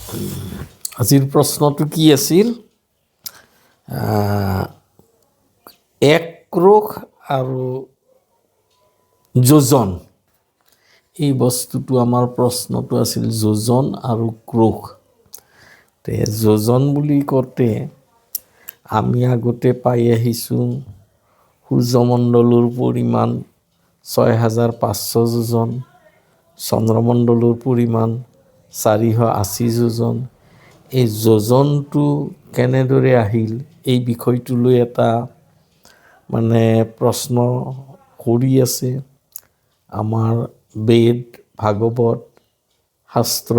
আজিৰ প্ৰশ্নটো কি আছিল? এক ক্ৰোশ আৰু যোজন, এই বস্তুটো আমাৰ প্ৰশ্নটো আছিল যোজন আৰু ক্ৰোশ। তে যোজন বুলি কওঁতে আমি আগতে পাই আহিছোঁ সূৰ্যমণ্ডলৰ পৰিমাণ ৬,৫০০ যোজন, চন্দ্ৰমণ্ডলৰ পৰিমাণ ৪৮০ যোজন। এই যোজনটো কেনেদৰে আহিল, এই বিষয়টো লৈ এটা প্ৰশ্ন কৰি আছে আমাৰ বেদ, ভাগৱত শাস্ত্ৰ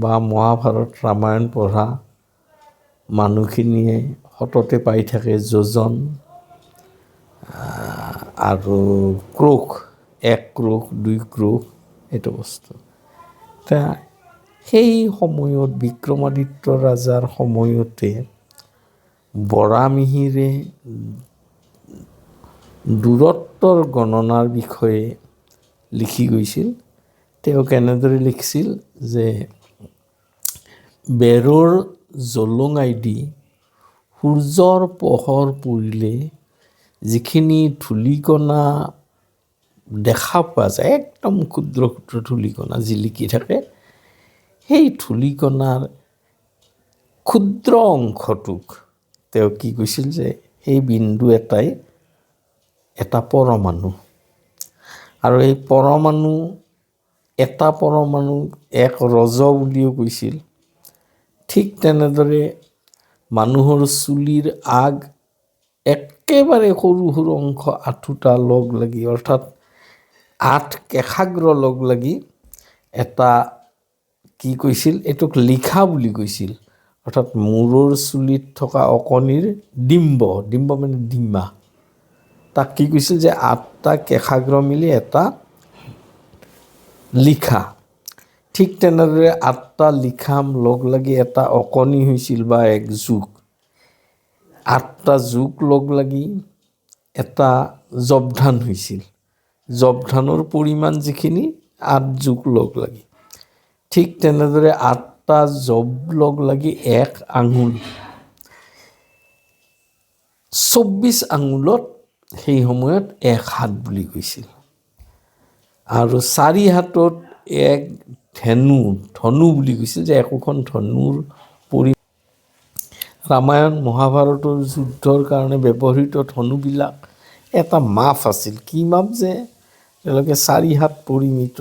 বা মহাভাৰত ৰামায়ণ পঢ়া মানুহখিনিয়ে সততে পাই থাকে যোজন আৰু ক্ৰোশ, এক ক্ৰোশ, দুই ক্ৰোশ, এইটো বস্তু। সেই সময়ত বিক্ৰমাদিত্য ৰজাৰ সময়তে বৰামিহিৰে দূৰত্বৰ গণনাৰ বিষয়ে লিখি গৈছিল। তেওঁ কেনেদৰে লিখিছিল যে বেৰৰ জলঙাইদি সূৰ্যৰ পোহৰ পৰিলে যিখিনি ধূলিকণা দেখা পোৱা যায়, একদম ক্ষুদ্ৰ ক্ষুদ্ৰ ধূলিকণা জিলিকি থাকে, সেই ধূলিকণাৰ ক্ষুদ্ৰ অংশটোক তেওঁ কি কৈছিল যে সেই বিন্দু এটাই এটা পৰমাণু, আৰু এই পৰমাণু এটা পৰমাণুক এক ৰজ বুলিও কৈছিল। ঠিক তেনেদৰে মানুহৰ চুলিৰ আগ একেবাৰে সৰু সৰু অংশ আঠোটা লগ লাগি, অৰ্থাৎ 8 কেশাগ্ৰ লগ লাগি এটা কি কৈছিল, এইটোক লিখা বুলি কৈছিল। অৰ্থাৎ মূৰৰ চুলিত থকা অকণিৰ ডিম্ব, ডিম্ব মানে ডিমা, তাক কি কৈছিল যে 8টা কেশাগ্ৰ মিলি এটা লিখা। ঠিক তেনেদৰে 8টা লিখা লগ লাগি এটা অকণি হৈছিল বা এক যুগ। 8টা যুগ লগ লাগি এটা জৱধান হৈছিল। জৱধানৰ পৰিমাণ যিখিনি 8 যুগ লগ লাগি। ঠিক তেনেদৰে 8টা জৱ লগ লাগি এক আঙুল। 24 আঙুলত সেই সময়ত এক হাত বুলি কৈছিল। আৰু 4 হাতত এক ধেনু, ধনু বুলি কৈছিল, যে একোখন ধনুৰ ৰামায়ণ মহাভাৰতৰ যুদ্ধৰ কাৰণে ব্যৱহৃত ধনুবিলাক এটা মাপ আছিল। কি মাপ যে তেওঁলোকে 4 হাত পৰিমিত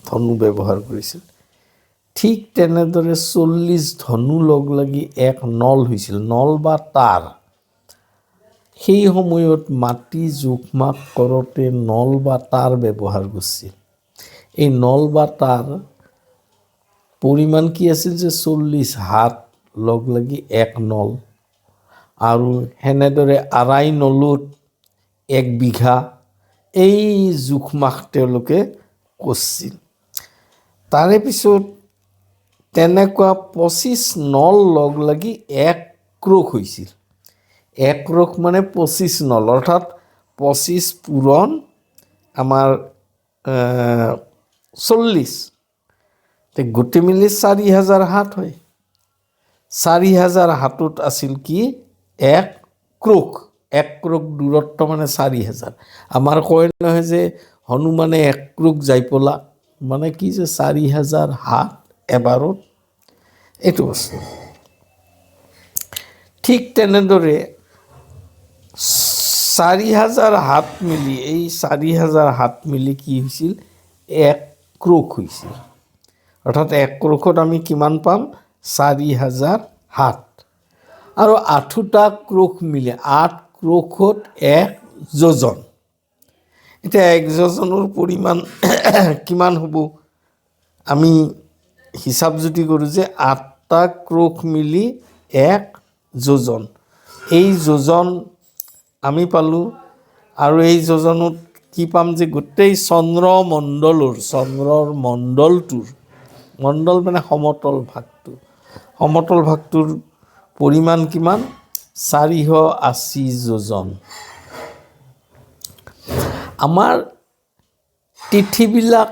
ধনু ব্যৱহাৰ কৰিছিল। ঠিক তেনেদৰে 40 ধনু লগ লাগি এক নল হৈছিল, নল বা তাঁৰ। সেই সময়ত মাটি জোখ মাখ কৰোঁতে নল বা তাঁৰ ব্যৱহাৰ কৰিছিল। এই নল বা তাঁৰ পৰিমাণ কি আছিল যে 40 হাত লগ লাগি এক নল, আৰু সেনেদৰে আড়াই নলত 1 বিঘা, এই জোখ মাখ তেওঁলোকে কৰিছিল। তাৰে পিছত তেনেকুৱা 25 নল লগ লাগি 1 ক্ৰোশ হৈছিল। 1 ক্ৰোশ মানে 25 নল, অৰ্থাৎ 25 পূৰণ আমাৰ 40, গোটেই মিলি 4000 হাত হয়। 4000 হাতত আছিল কি 1 ক্ৰোশ। 1 ক্ৰোশ দূৰত্ব মানে 4000। আমাৰ কয় নহয় যে হনুমানে 1 ক্ৰোশ যাই পলা, মানে কি যে 4000 হাত এবাৰত, এইটো বস্তু। ঠিক তেনেদৰে 4000 হাত মিলি, এই 4000 হাত মিলি কি হৈছিল 1 ক্ৰোশ হৈছিল। অৰ্থাৎ 1 ক্ৰোশত আমি কিমান পাম 4000 হাত। আৰু 8টা ক্ৰোশ মিলি 8 ক্ৰোশত 1 যোজন। এতিয়া 1 যোজনৰ পৰিমাণ কিমান হ'ব, আমি হিচাপ যদি কৰোঁ যে 8টা ক্ৰোশ মিলি 1 যোজন। এই যোজন আমি পালোঁ, আৰু এই যোজনত কি পাম যে গোটেই চন্দ্ৰৰ মণ্ডলটোৰ, মণ্ডল মানে সমতল ভাগটো, সমতল ভাগটোৰ পৰিমাণ কিমান 480 যোজন। আমাৰ তিথিবিলাক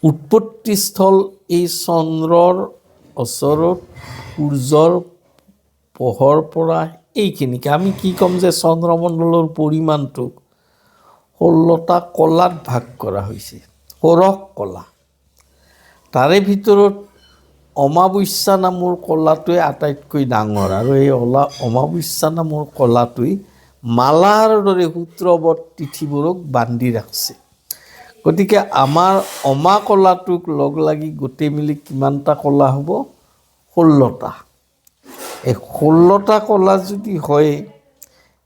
উৎপত্তিস্থল এই চন্দ্ৰৰ ওচৰত সূৰ্যৰ পোহৰ পৰা এইখিনিকে আমি কি ক'ম যে চন্দ্ৰমণ্ডলৰ পৰিমাণটোক 16টা কলাত ভাগ কৰা হৈছে, ষোড়শ কলা। তাৰে ভিতৰত অমাৱস্যা নামৰ কলাটোৱে আটাইতকৈ ডাঙৰ, আৰু এই অমাৱস্যা নামৰ কলাটোৱে মালাৰ দৰে সূত্ৰবৎ তিথিবোৰক বান্ধি ৰাখিছে। গতিকে আমাৰ অমা কলাটোক লগ লাগি গোটেই মিলি কিমানটা কলা হ'ব? 16টা। এই 16টা কলা যদি হয়,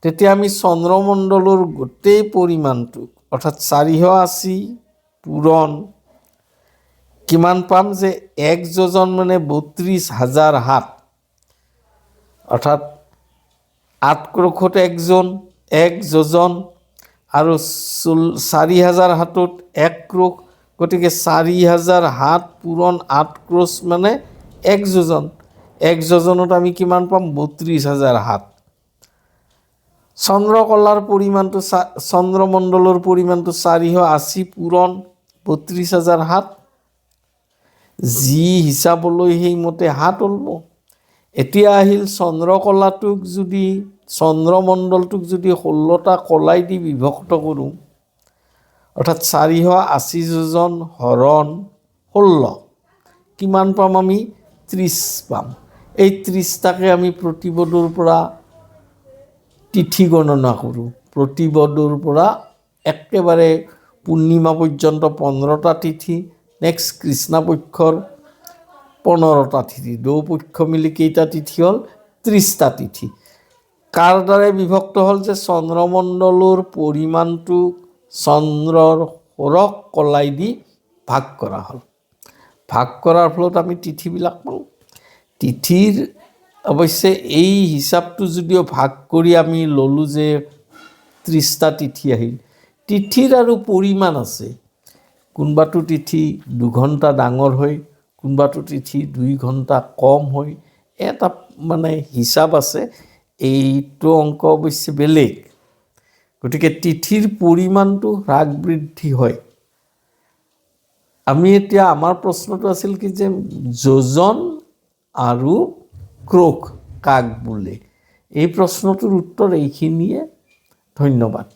তেতিয়া আমি চন্দ্ৰমণ্ডলৰ গোটেই পৰিমাণটোক অৰ্থাৎ 480 পূৰণ কিমান পাম যে 1 যোজন মানে 32,000 হাত, অৰ্থাৎ 8 ক্ৰোশত 1 জন, 1 যোজন, আৰু 4,000 হাতত 1 ক্ৰোশ, গতিকে 4,000 হাত পূৰণ 8 ক্ৰোশ মানে 1 যোজন। 1 যোজনত আমি কিমান পাম? 32,000 হাত। চন্দ্ৰকলাৰ পৰিমাণটো চন্দ্ৰমণ্ডলৰ পৰিমাণটো 480 পূৰণ 32,000 হাত। যি হিচাপলৈ সেইমতে হাত ওলব। এতিয়া আহিল চন্দ্ৰকলাটোক যদি চন্দ্ৰমণ্ডলটোক যদি 16টা কলাই দি বিভক্ত কৰোঁ, অৰ্থাৎ 480 যোজন হৰণ 16, কিমান পাম আমি? 30 পাম। এই 30টাকে আমি প্ৰতিপদৰ পৰা তিথি গণনা কৰোঁ। প্ৰতিপদৰ পৰা একেবাৰে পূৰ্ণিমা পৰ্যন্ত 15টা তিথি, নেক্সট কৃষ্ণপক্ষৰ 15টা তিথি, দৌপক্ষ মিলি কেইটা তিথি হ'ল? 30টা তিথি। কাৰ দ্বাৰাই বিভক্ত হ'ল? যে চন্দ্ৰমণ্ডলৰ পৰিমাণটোক চন্দ্ৰৰ ষোড়শ কলাই দি ভাগ কৰা হ'ল। ভাগ কৰাৰ ফলত আমি তিথিবিলাক পাওঁ। তিথিৰ অৱশ্যে এই হিচাপটো যদিও ভাগ কৰি আমি ল'লোঁ যে 30টা তিথি আহিল, তিথিৰ আৰু পৰিমাণ আছে। কোনোবাটো তিথি 2 ঘণ্টা ডাঙৰ হয়, কোনোবাটো তিথি 2 ঘণ্টা কম হয়, এটা মানে হিচাপ আছে। এইটো অংক অৱশ্যে বেলেগ। গতিকে তিথিৰ পৰিমাণটো হ্ৰাস বৃদ্ধি হয়। আমি এতিয়া আমাৰ প্ৰশ্নটো আছিল কি যে যোজন আৰু ক্ৰোশ কাক বোলে? এই প্ৰশ্নটোৰ উত্তৰ এইখিনিয়ে। ধন্যবাদ।